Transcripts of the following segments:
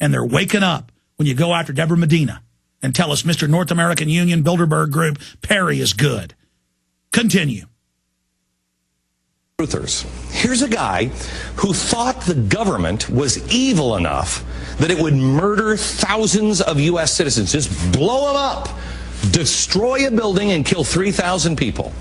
and they're waking up when you go after Deborah Medina and tell us Mr. North American Union, Bilderberg Group, Perry is good. Continue. Truthers. Here's a guy who thought the government was evil enough that it would murder thousands of U.S. citizens, just blow them up, destroy a building and kill 3,000 people.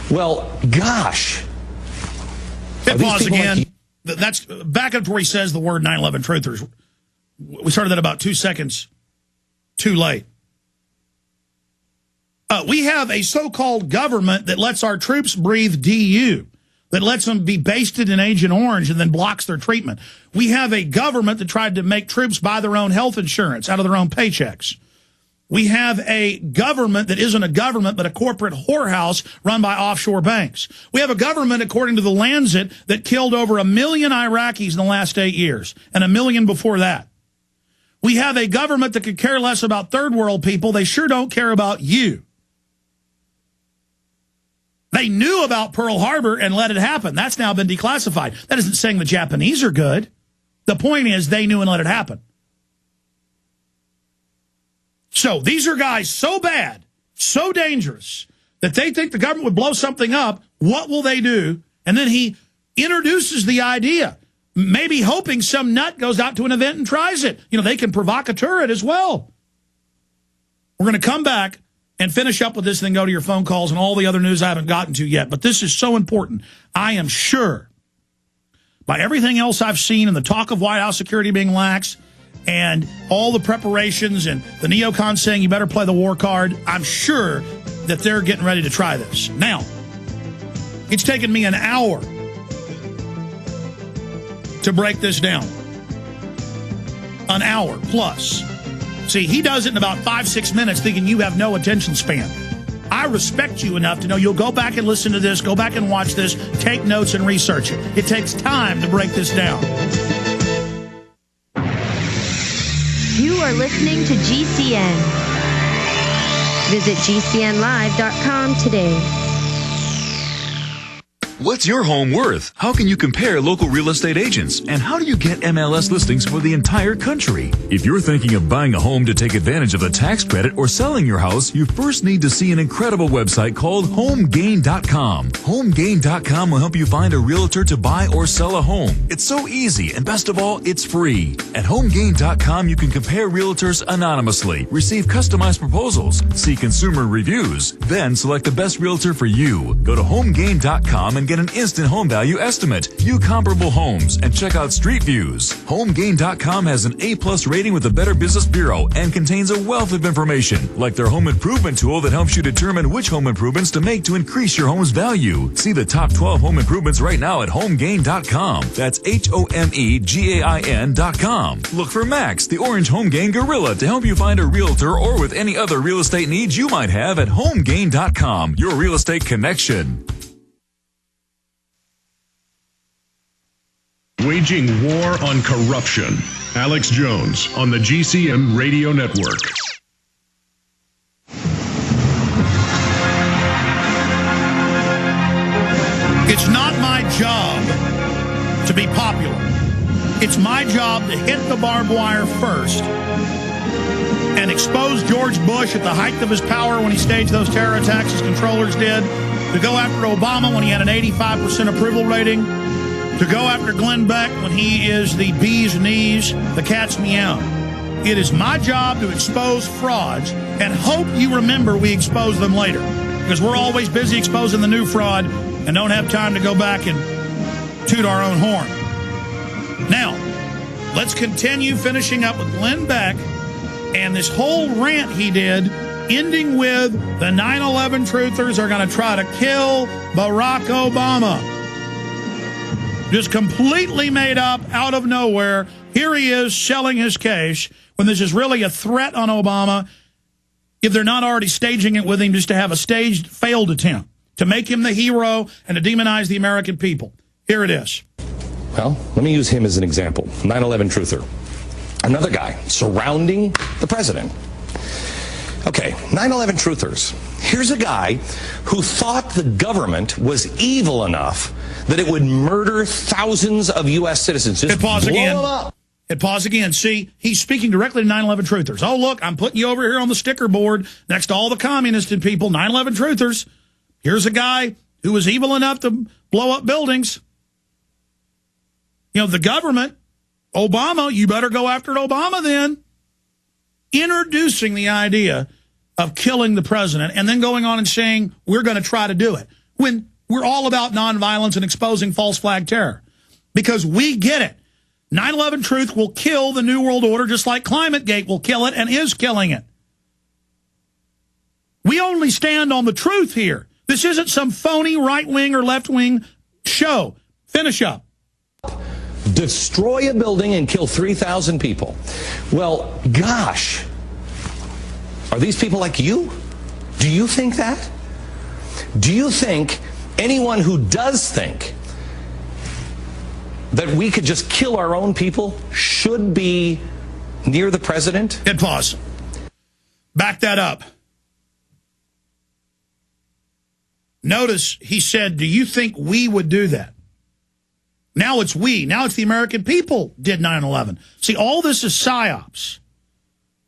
Well, gosh. Hit pause again. That's back up to where he says the word 9/11 truthers. We started that about 2 seconds too late. We have a so-called government that lets our troops breathe DU, that lets them be basted in Agent Orange and then blocks their treatment. We have a government that tried to make troops buy their own health insurance out of their own paychecks. We have a government that isn't a government but a corporate whorehouse run by offshore banks. We have a government, according to the Lancet, that killed over 1 million Iraqis in the last 8 years and 1 million before that. We have a government that could care less about third world people. They sure don't care about you. They knew about Pearl Harbor and let it happen. That's now been declassified. That isn't saying the Japanese are good. The point is they knew and let it happen. So these are guys so bad, so dangerous, that they think the government would blow something up. What will they do? And then he introduces the idea, maybe hoping some nut goes out to an event and tries it. You know, they can provocateur it as well. We're going to come back and finish up with this, then go to your phone calls and all the other news I haven't gotten to yet. But this is so important. I am sure, by everything else I've seen and the talk of White House security being lax and all the preparations and the neocons saying you better play the war card, I'm sure that they're getting ready to try this. Now, it's taken me an hour to break this down. An hour plus. See, he does it in about 5-6 minutes thinking you have no attention span. I respect you enough to know you'll go back and listen to this, go back and watch this, take notes and research it. It takes time to break this down. You are listening to GCN. Visit GCNlive.com today. What's your home worth? How can you compare local real estate agents? And how do you get MLS listings for the entire country? If you're thinking of buying a home to take advantage of a tax credit or selling your house, you first need to see an incredible website called HomeGain.com. HomeGain.com will help you find a realtor to buy or sell a home. It's so easy, and best of all, it's free. At HomeGain.com, you can compare realtors anonymously, receive customized proposals, see consumer reviews, then select the best realtor for you. Go to HomeGain.com and get an instant home value estimate, view comparable homes, and check out street views. HomeGain.com has an A+ rating with the Better Business Bureau and contains a wealth of information, like their home improvement tool that helps you determine which home improvements to make to increase your home's value. See the top 12 home improvements right now at HomeGain.com. That's HomeGain.com. Look for Max, the orange HomeGain gorilla, to help you find a realtor or with any other real estate needs you might have at HomeGain.com, your real estate connection. Waging war on corruption. Alex Jones on the GCN Radio Network. It's not my job to be popular. It's my job to hit the barbed wire first and expose George Bush at the height of his power when he staged those terror attacks as controllers did, to go after Obama when he had an 85% approval rating, to go after Glenn Beck when he is the bee's knees, the cat's meow. It is my job to expose frauds and hope you remember we expose them later, because we're always busy exposing the new fraud and don't have time to go back and toot our own horn. Now, let's continue finishing up with Glenn Beck and this whole rant he did, ending with the 9/11 truthers are going to try to kill Barack Obama. Just completely made up, out of nowhere. Here he is selling his case when this is really a threat on Obama, if they're not already staging it with him just to have a staged failed attempt to make him the hero and to demonize the American people. Here it is. Well, let me use him as an example. 9/11 truther. Another guy surrounding the president. Okay, 9/11 truthers. Here's a guy who thought the government was evil enough that it would murder thousands of U.S. citizens. Just pause blow again. them up. Hit pause again. See, he's speaking directly to 9/11 truthers. Oh, look, I'm putting you over here on the sticker board next to all the communist people, 9/11 truthers. Here's a guy who was evil enough to blow up buildings. You know, the government, Obama, you better go after Obama then. Introducing the idea of killing the president and then going on and saying, we're going to try to do it. When we're all about nonviolence and exposing false flag terror. Because we get it. 9/11 truth will kill the New World Order just like ClimateGate will kill it and is killing it. We only stand on the truth here. This isn't some phony right-wing or left-wing show. Finish up. Destroy a building and kill 3,000 people. Well, gosh, are these people like you? Do you think that? Do you think anyone who does think that we could just kill our own people should be near the president? Hit pause. Back that up. Notice he said, do you think we would do that? Now it's we. Now it's the American people did 9/11. See, all this is psyops.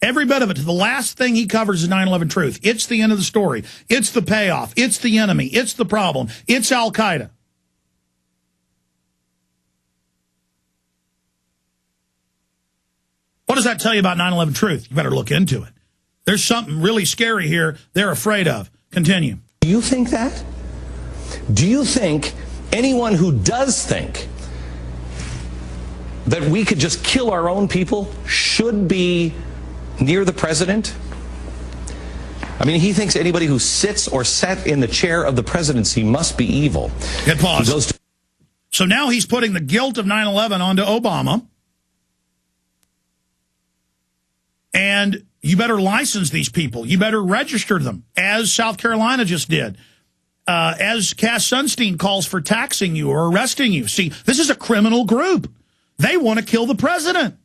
Every bit of it. The last thing he covers is 9/11 truth. It's the end of the story. It's the payoff. It's the enemy. It's the problem. It's Al-Qaeda. What does that tell you about 9/11 truth? You better look into it. There's something really scary here they're afraid of. Continue. Do you think that? Do you think anyone who does think that we could just kill our own people should be near the president? I mean, he thinks anybody who sits or sat in the chair of the presidency must be evil. Hit pause. So now he's putting the guilt of 9/11 onto Obama. And you better license these people. You better register them, as South Carolina just did. As Cass Sunstein calls for taxing you or arresting you. See, this is a criminal group. They want to kill the president.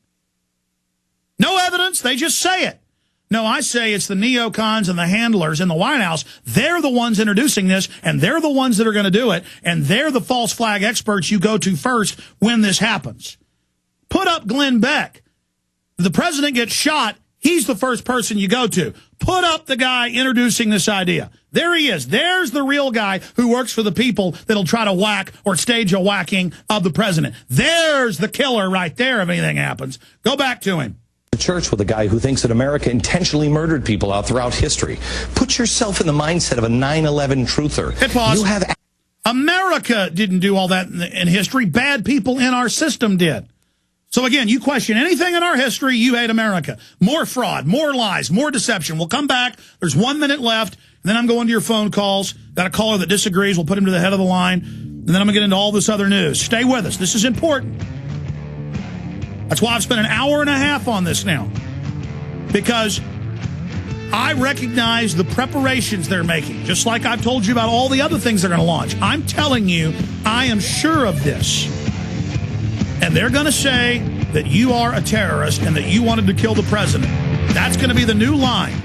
No evidence. They just say it. No, I say it's the neocons and the handlers in the White House. They're the ones introducing this, and they're the ones that are going to do it, and they're the false flag experts you go to first when this happens. Put up Glenn Beck. The president gets shot. He's the first person you go to. Put up the guy introducing this idea. There he is. There's the real guy who works for the people that'll try to whack or stage a whacking of the president. There's the killer right there if anything happens. Go back to him. Church with a guy who thinks that America intentionally murdered people out throughout history. Put yourself in the mindset of a 9/11 truther. Hit pause. You have America didn't do all that in history. Bad people in our system did. So again, you question anything in our history, you hate America. More fraud, more lies, more deception. We'll come back. There's 1 minute left. And then I'm going to your phone calls. Got a caller that disagrees. We'll put him to the head of the line. And then I'm going to get into all this other news. Stay with us. This is important. That's why I've spent an hour and a half on this now. Because I recognize the preparations they're making. Just like I've told you about all the other things they're going to launch. I'm telling you, I am sure of this. And they're going to say that you are a terrorist and that you wanted to kill the president. That's going to be the new line.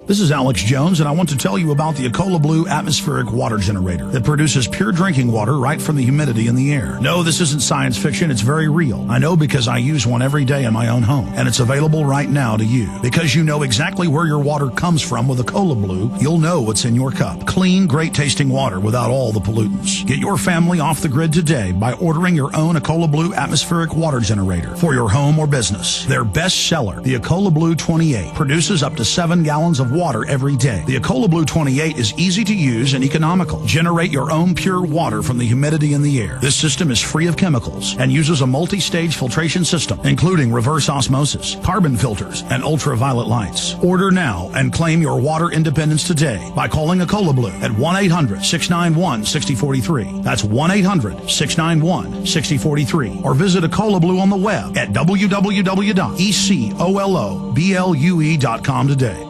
This is Alex Jones, and I want to tell you about the Ecola Blue atmospheric water generator that produces pure drinking water right from the humidity in the air. No, this isn't science fiction. It's very real. I know because I use one every day in my own home, and it's available right now to you. Because you know exactly where your water comes from with Ecola Blue, you'll know what's in your cup. Clean, great-tasting water without all the pollutants. Get your family off the grid today by ordering your own Ecola Blue atmospheric water generator for your home or business. Their best seller, the Ecola Blue 28, produces up to 7 gallons of water every day. The Ecola Blue 28 is easy to use and economical. Generate your own pure water from the humidity in the air. This system is free of chemicals and uses a multi-stage filtration system, including reverse osmosis, carbon filters, and ultraviolet lights. Order now and claim your water independence today by calling Ecola Blue at 1-800-691-6043. That's 1-800-691-6043. Or visit Ecola Blue on the web at www.ecoloblu.com today.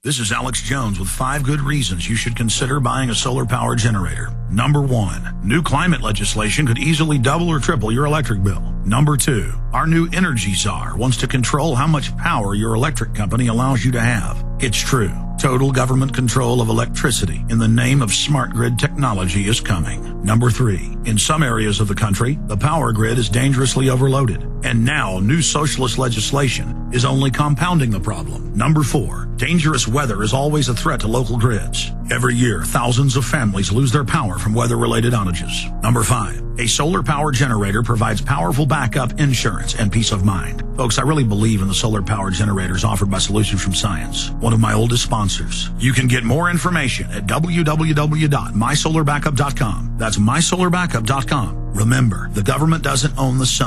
This is Alex Jones with 5 good reasons you should consider buying a solar power generator. Number 1, new climate legislation could easily double or triple your electric bill. Number 2, our new energy czar wants to control how much power your electric company allows you to have. It's true. Total government control of electricity in the name of smart grid technology is coming. Number 3, in some areas of the country, the power grid is dangerously overloaded. And now, new socialist legislation is only compounding the problem. Number 4, dangerous weather is always a threat to local grids. Every year, thousands of families lose their power from weather-related outages. Number 5, a solar power generator provides powerful backup insurance and peace of mind. Folks, I really believe in the solar power generators offered by Solutions from Science, one of my oldest sponsors. You can get more information at www.mysolarbackup.com. That's mysolarbackup.com. Remember, the government doesn't own the sun.